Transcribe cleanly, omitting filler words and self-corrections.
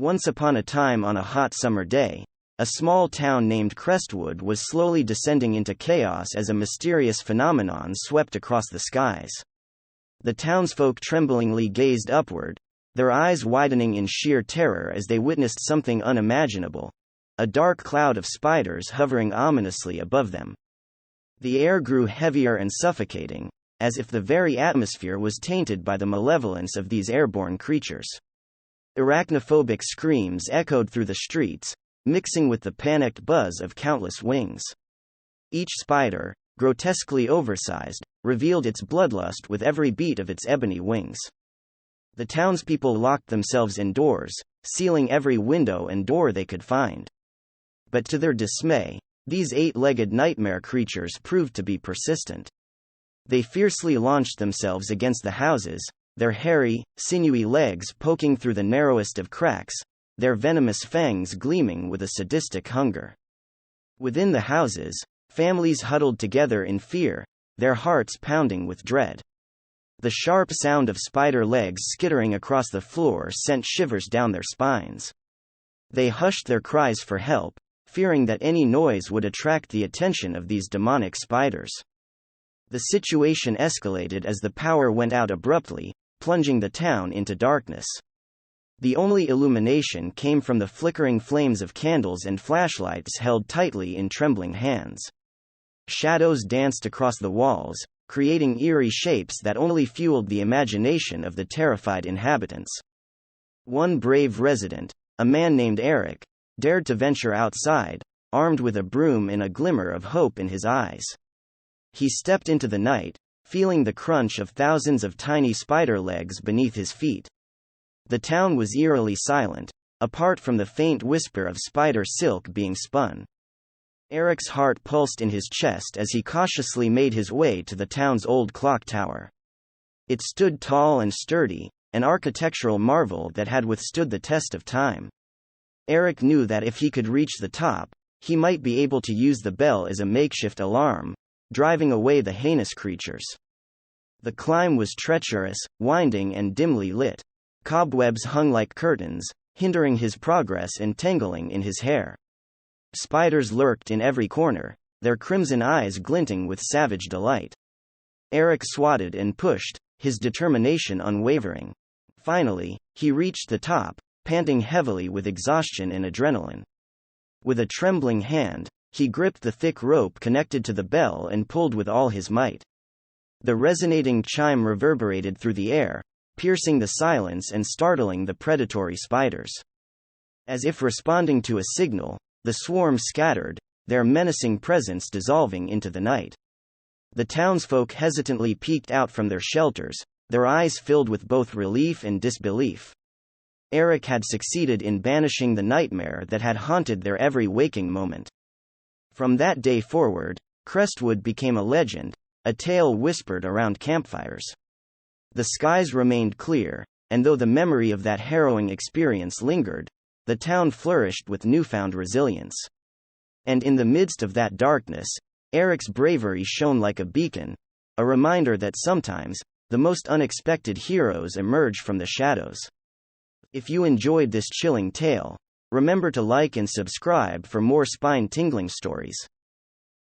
Once upon a time on a hot summer day, a small town named Crestwood was slowly descending into chaos as a mysterious phenomenon swept across the skies. The townsfolk tremblingly gazed upward, their eyes widening in sheer terror as they witnessed something unimaginable, a dark cloud of spiders hovering ominously above them. The air grew heavier and suffocating, as if the very atmosphere was tainted by the malevolence of these airborne creatures. Arachnophobic screams echoed through the streets, mixing with the panicked buzz of countless wings. Each spider, grotesquely oversized, revealed its bloodlust with every beat of its ebony wings. The townspeople locked themselves indoors, sealing every window and door they could find. But to their dismay, these eight-legged nightmare creatures proved to be persistent. They fiercely launched themselves against the houses, their hairy, sinewy legs poking through the narrowest of cracks, their venomous fangs gleaming with a sadistic hunger. Within the houses, families huddled together in fear, their hearts pounding with dread. The sharp sound of spider legs skittering across the floor sent shivers down their spines. They hushed their cries for help, fearing that any noise would attract the attention of these demonic spiders. The situation escalated as the power went out abruptly, plunging the town into darkness. The only illumination came from the flickering flames of candles and flashlights held tightly in trembling hands. Shadows danced across the walls, creating eerie shapes that only fueled the imagination of the terrified inhabitants. One brave resident, a man named Eric, dared to venture outside, armed with a broom and a glimmer of hope in his eyes. He stepped into the night, feeling the crunch of thousands of tiny spider legs beneath his feet. The town was eerily silent, apart from the faint whisper of spider silk being spun. Eric's heart pulsed in his chest as he cautiously made his way to the town's old clock tower. It stood tall and sturdy, an architectural marvel that had withstood the test of time. Eric knew that if he could reach the top, he might be able to use the bell as a makeshift alarm, driving away the heinous creatures. The climb was treacherous, winding and dimly lit. Cobwebs hung like curtains, hindering his progress and tangling in his hair. Spiders lurked in every corner, their crimson eyes glinting with savage delight. Eric swatted and pushed, his determination unwavering. Finally, he reached the top, panting heavily with exhaustion and adrenaline. With a trembling hand, he gripped the thick rope connected to the bell and pulled with all his might. The resonating chime reverberated through the air, piercing the silence and startling the predatory spiders. As if responding to a signal, the swarm scattered, their menacing presence dissolving into the night. The townsfolk hesitantly peeked out from their shelters, their eyes filled with both relief and disbelief. Eric had succeeded in banishing the nightmare that had haunted their every waking moment. From that day forward, Crestwood became a legend, a tale whispered around campfires. The skies remained clear, and though the memory of that harrowing experience lingered, the town flourished with newfound resilience. And in the midst of that darkness, Eric's bravery shone like a beacon, a reminder that sometimes, the most unexpected heroes emerge from the shadows. If you enjoyed this chilling tale, remember to like and subscribe for more spine-tingling stories.